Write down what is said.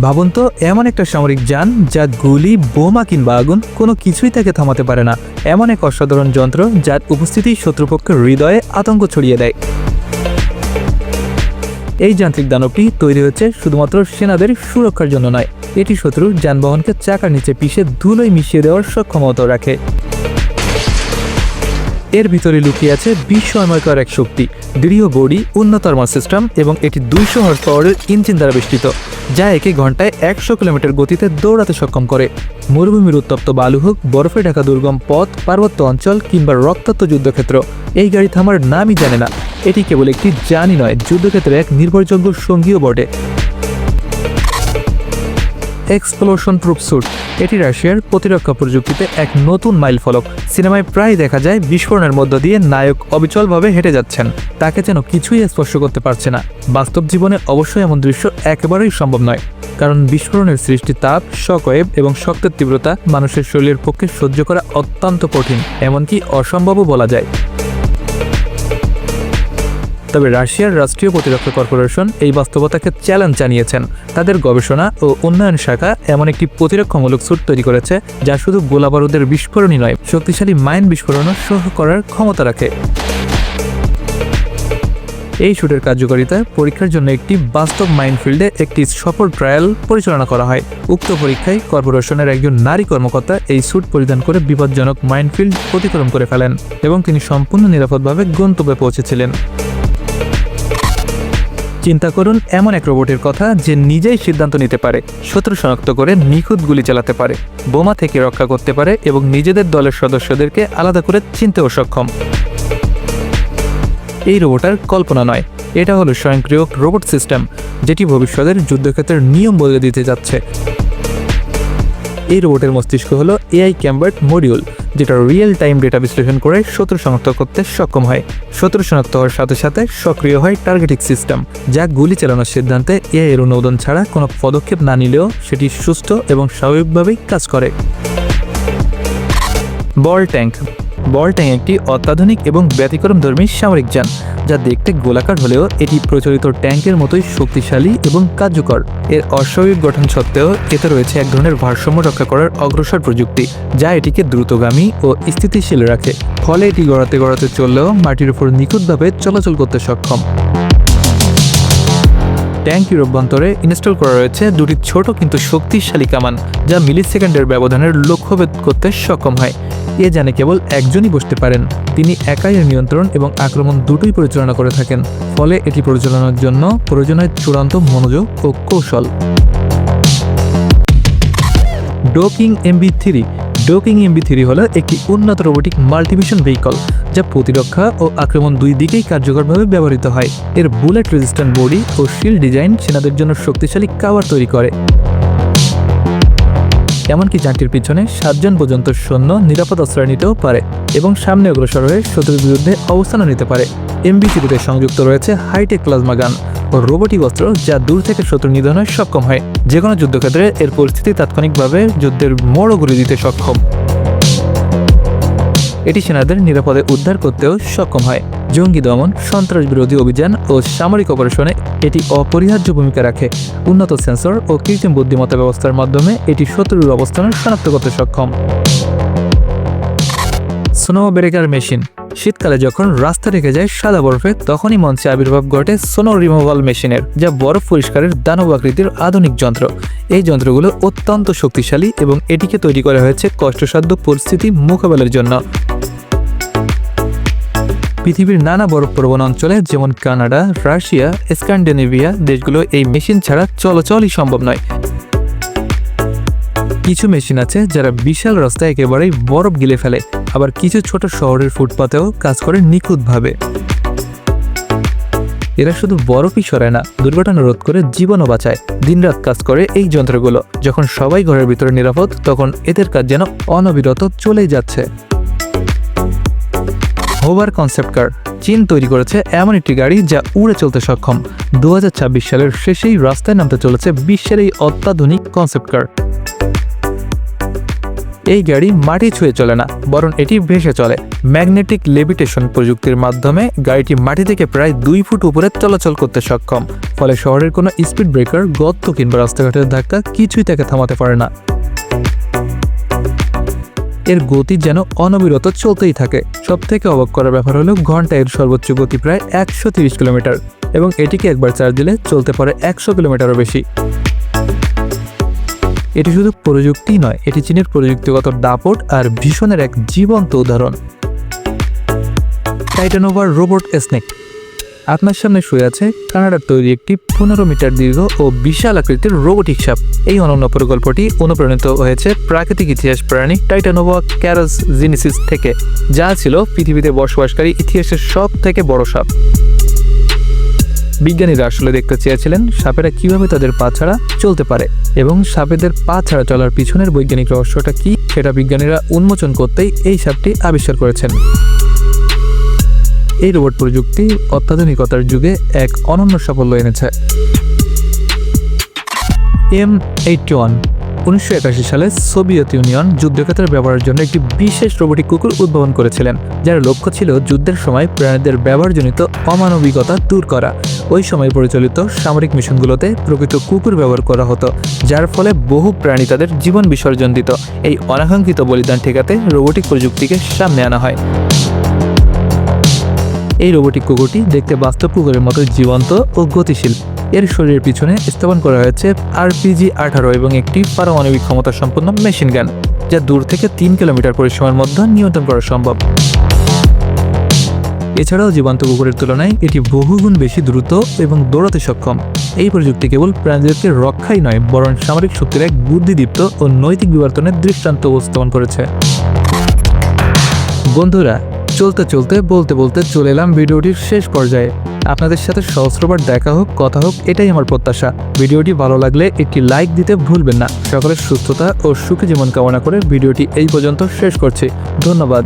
ভাবুন তো, এমন একটা সামরিক যান যা গুলি, বোমা কিংবা আগুন কোনো কিছুই তাকে থামাতে পারে না। এমন এক অসাধারণ যন্ত্র যার উপস্থিতি শত্রুপক্ষের হৃদয়ে আতঙ্ক ছড়িয়ে দেয়। এই যান্ত্রিক দানবটি তৈরি হচ্ছে শুধুমাত্র সেনাদের সুরক্ষার জন্য নয়, এটি শত্রুর যানবাহনকে চাকার নিচে পিষে ধুলোয় মিশিয়ে দেওয়ার সক্ষমতা রাখে। এর ভিতরে লুকিয়ে আছে বিস্ময়কর এক শক্তি, দৃঢ় বডি, উন্নত আর্মার সিস্টেম এবং এটি 200 হর্স পাওয়ারের ইঞ্জিন দ্বারা বেষ্টিত, যা একে ঘন্টায় 100 কিলোমিটার গতিতে দৌড়াতে সক্ষম করে। মরুভূমির উত্তপ্ত বালু হোক, বরফে ঢাকা দুর্গম পথ, পার্বত্য অঞ্চল কিংবা রক্তাক্ত যুদ্ধক্ষেত্র, এই গাড়ি থামার নামই জানে না। এটি কেবল একটি যানই নয়, যুদ্ধক্ষেত্রে এক নির্ভরযোগ্য সঙ্গীও বটে। এক্সপ্লোশন প্রুফ স্যুট, এটি রাশিয়ার প্রতিরক্ষা প্রযুক্তিতে এক নতুন মাইলফলক। সিনেমায় প্রায় দেখা যায় বিস্ফোরণের মধ্য দিয়ে নায়ক অবিচলভাবে হেঁটে যাচ্ছেন, তাকে যেন কিছুই স্পর্শ করতে পারছে না। বাস্তব জীবনে অবশ্যই এমন দৃশ্য একেবারেই সম্ভব নয়, কারণ বিস্ফোরণের সৃষ্টি তাপ, শকওয়েভ এবং শক্তের তীব্রতা মানুষের শরীরের পক্ষে সহ্য করা অত্যন্ত কঠিন, এমনকি অসম্ভবও বলা যায়। তবে রাশিয়ার রাষ্ট্রীয় প্রতিরক্ষা কর্পোরেশন এই বাস্তবতাকে চ্যালেঞ্জ জানিয়েছেন। তাদের গবেষণা ও উন্নয়ন শাখা এমন একটি প্রতিরক্ষামূলক স্যুট তৈরি করেছে যা শুধু গোলাবারুদের বিস্ফোরণই নয়, শক্তিশালী মাইন বিস্ফোরণও সহ করার ক্ষমতা রাখে। এই স্যুটের কার্যকারিতা পরীক্ষার জন্য একটি বাস্তব মাইনফিল্ডে একটি সফল ট্রায়াল পরিচালনা করা হয়। উক্ত পরীক্ষায় কর্পোরেশনের একজন নারী কর্মকর্তা এই স্যুট পরিধান করে বিপজ্জনক মাইনফিল্ড অতিক্রম করে ফেলেন এবং তিনি সম্পূর্ণ নিরাপদভাবে গন্তব্যে পৌঁছেছিলেন। চিন্তা করুন এমন এক রোবটের কথা যে নিজেই সিদ্ধান্ত নিতে পারে, শত্রু শনাক্ত করে নিখুঁত গুলি চালাতে পারে, বোমা থেকে রক্ষা করতে পারে এবং নিজেদের দলের সদস্যদেরকে আলাদা করে চিনতেও সক্ষম। এই রোবটার কল্পনা নয়, এটা হলো স্বয়ংক্রিয় রোবট সিস্টেম, যেটি ভবিষ্যতের যুদ্ধক্ষেত্রের নিয়ম বলে দিতে যাচ্ছে। এই রোবটের মস্তিষ্ক হলো এআই ক্যাম্বার্ট মডিউল, যেটা রিয়েল টাইম ডেটা বিশ্লেষণ করে শত্রু শনাক্ত করতে সক্ষম হয়। শত্রু শনাক্ত হওয়ার সাথে সাথে সক্রিয় হয় টার্গেটিং সিস্টেম, যা গুলি চালানোর সিদ্ধান্তে এআই এর অনুমোদন ছাড়া কোনো পদক্ষেপ না নিলেও সেটি সুস্থ এবং স্বাভাবিকভাবেই কাজ করে। বল ট্যাঙ্ক একটি অত্যাধুনিক এবং ব্যতিক্রমধর্মী সামরিক যান, যা দেখতে গোলাকার হলেও এটি প্রচলিত ট্যাঙ্কের মতোই শক্তিশালী এবং কার্যকর। এর অস্বাভাবিক গঠন সত্ত্বেও এতে রয়েছে এক ধরনের ভারসাম্য রক্ষা করার অগ্রসর প্রযুক্তি, যা এটিকে দ্রুতগামী ও স্থিতিশীল রাখে। ফলে এটি গড়াতে গড়াতে চললেও মাটির উপর নিখুঁতভাবে চলাচল করতে সক্ষম। ট্যাঙ্কের অভ্যন্তরে ইনস্টল করা রয়েছে দুটি ছোট কিন্তু শক্তিশালী কামান, যা মিলিসেকেন্ডের ব্যবধানের লক্ষ্যভেদ করতে সক্ষম হয়। এ জানে কেবল একজনই বসতে পারেন, তিনি একাই এর নিয়ন্ত্রণ এবং আক্রমণ দুটোই পরিচালনা করে থাকেন। ফলে এটি পরিচালনার জন্য প্রয়োজন হয় চূড়ান্ত মনোযোগ ও কৌশল। ডোকিং MB3 হলো একটি উন্নত রোবোটিক মাল্টিমিশন ভেহিকল, যা প্রতিরক্ষা ও আক্রমণ দুই দিকেই কার্যকরভাবে ব্যবহৃত হয়। এর বুলেট রেজিস্ট্যান্ট বডি ও শিল্ড ডিজাইন সেনাদের জন্য শক্তিশালী কাভার তৈরি করে। এমনকি যানটির পিছনে 7 জন পর্যন্ত সৈন্য নিরাপদ আশ্রয় নিতেও পারে এবং সামনে অগ্রসর হয়ে শত্রুর বিরুদ্ধে অবস্থানও নিতে পারে। MB3-তে সংযুক্ত রয়েছে হাইটেক প্লাজমা গান ও রোবোটিক অস্ত্র, যা দূর থেকে শত্রু নিধনে সক্ষম হয়। যে কোনো যুদ্ধক্ষেত্রে এর পরিস্থিতি তাৎক্ষণিকভাবে যুদ্ধের মোড়ও ঘুরে দিতে সক্ষম। এটি সেনাদের নিরাপদে উদ্ধার করতেও সক্ষম হয়। জঙ্গি দমন, সন্ত্রাস বিরোধী অভিযান ও সামরিক অপারেশনে এটি অপরিহার্য ভূমিকা রাখে। উন্নত সেন্সর ও কৃত্রিম বুদ্ধিমত্তা ব্যবস্থার মাধ্যমে এটি শত্রুর অবস্থান শনাক্ত করতে সক্ষম। স্নো ব্রেকার মেশিন, শীতকালে যখন রাস্তা রেখে যায় সাদা বরফে, তখনই মঞ্চে আবির্ভাব ঘটে স্নো রিমুভাল মেশিনের, যা বরফ পরিষ্কারের দানব আকৃতির আধুনিক যন্ত্র। এই যন্ত্রগুলো অত্যন্ত শক্তিশালী এবং এটিকে তৈরি করা হয়েছে কষ্টসাধ্য পরিস্থিতি মোকাবেলার জন্য। পৃথিবীর নানা বরফ প্রবণ অঞ্চলে যেমন কানাডা, রাশিয়া, স্ক্যান্ডিনেভিয়া দেশগুলো এই মেশিন ছাড়া চলাচলই সম্ভব নয়। কিছু মেশিন আছে যারা বিশাল রাস্তায় একেবারেই বরফ গিলে ফেলে, আবার কিছু ছোট শহরের ফুটপাতেও কাজ করে নিখুঁতভাবে। এরা শুধু বরফই সরায় না, দুর্ঘটনা রোধ করে জীবনও বাঁচায়। দিনরাত কাজ করে এই যন্ত্রগুলো। যখন সবাই ঘরের ভিতরে নিরাপদ, তখন এদের কাজ যেন অনবিরত চলেই যাচ্ছে। হোভার কনসেপ্ট কার, চীন তৈরি করেছে এমন একটি গাড়ি যা উড়ে চলতে সক্ষম। 2026 সালের শেষেই রাস্তায় নামতে চলেছে বিশ্বের এই অত্যাধুনিক কনসেপ্ট কার। এই গাড়ি মাটি ছুঁয়ে চলে না, বরং এটি ভেসে চলে। ম্যাগনেটিক লেভিটেশন প্রযুক্তির মাধ্যমে গাড়িটি মাটি থেকে প্রায় 2 ফুট উপরে চলাচল করতে সক্ষম, ফলে শহরের কোনো স্পিড ব্রেকার, গর্ত কিংবা রাস্তাঘাটের ধাক্কা কিছুই তাকে থামাতে পারে না। এর গতি যেন অনবিরত চলতেই থাকে। সবথেকে অবাক করার ব্যাপার হলো ঘন্টায় এর সর্বোচ্চ গতি প্রায় 130 কিলোমিটার, এবং এটিকে একবার চার্জ দিলে চলতে পারে 100 কিলোমিটারও বেশি। এটি শুধু প্রযুক্তি নয়, এটি চীনের প্রযুক্তিগত দাপট আর ভীষণের এক জীবন্ত উদাহরণ। টাইটানোভা রোবট স্নেক আপনার সামনে শুয়ে আছে কানাডার তৈরি একটি 15 মিটার দীর্ঘ ও বিশাল আকৃতির রোবোটিক সাপ। এই অনন্য প্রকল্পটি অনুপ্রাণিত হয়েছে প্রাকৃতিক ইতিহাস প্রাণী টাইটানোভা ক্যারাস জেনেসিস থেকে, যা ছিল পৃথিবীতে বসবাসকারী ইতিহাসের সব থেকে বড় সাপ। বিজ্ঞানীরা আসলে দেখতে চেয়েছিলেন সাপেরা কিভাবে তাদের পা ছাড়া চলতে পারে, এবং সাপেদের পা ছাড়া চলার পিছনের বৈজ্ঞানিক রহস্যটা কি সেটা বিজ্ঞানীরা উন্মোচন করতেই এই সাপটি আবিষ্কার করেছেন। এই রোবট প্রযুক্তি অত্যাধুনিকতার যুগে এক অনন্য সাফল্য এনেছে। M81 1981 সালে সোভিয়েত ইউনিয়ন যুদ্ধক্ষেত্রে ব্যবহারের জন্য একটি বিশেষ রোবোটিক কুকুর উদ্ভাবন করেছিলেন, যার লক্ষ্য ছিল যুদ্ধের সময় প্রাণীদের ব্যবহারজনিত অমানবিকতা দূর করা। ওই সময় পরিচালিত সামরিক মিশনগুলোতে প্রকৃত কুকুর ব্যবহার করা হতো, যার ফলে বহু প্রাণী তাদের জীবন বিসর্জন দিত। এই অনাকাঙ্ক্ষিত বলিদান ঠেকাতে রোবোটিক প্রযুক্তিকে সামনে আনা হয়। এই রোবোটিক কুকুরটি দেখতে বাস্তব কুকুরের মতো জীবন্ত ও গতিশীল। এর শরীরের পিছনে স্থাপন করা হয়েছে RPG-18 এবং একটি পারমাণবিক ক্ষমতা সম্পন্ন মেশিন গান, যা দূর থেকে 3 কিলোমিটার পরিসীমার মধ্যে নিয়ন্ত্রণ করা সম্ভব। এছাড়াও জীবন্ত কুকুরের তুলনায় এটি বহুগুণ বেশি দ্রুত এবং দৌড়াতে সক্ষম। এই প্রযুক্তি কেবল প্রাণীদেরকে রক্ষাই নয়, বরং সামরিক শক্তির এক বুদ্ধিদীপ্ত ও নৈতিক বিবর্তনের দৃষ্টান্ত উপস্থাপন করেছে। বন্ধুরা, চলতে চলতে বলতে বলতে চলে এলাম ভিডিওটির শেষ পর্যায়ে। আপনাদের সাথে সহস্রবার দেখা হোক, কথা হোক, এটাই আমার প্রত্যাশা। ভিডিওটি ভালো লাগলে একটি লাইক দিতে ভুলবেন না। সকলের সুস্থতা ও সুখী জীবন কামনা করে ভিডিওটি এই পর্যন্ত শেষ করছি। ধন্যবাদ।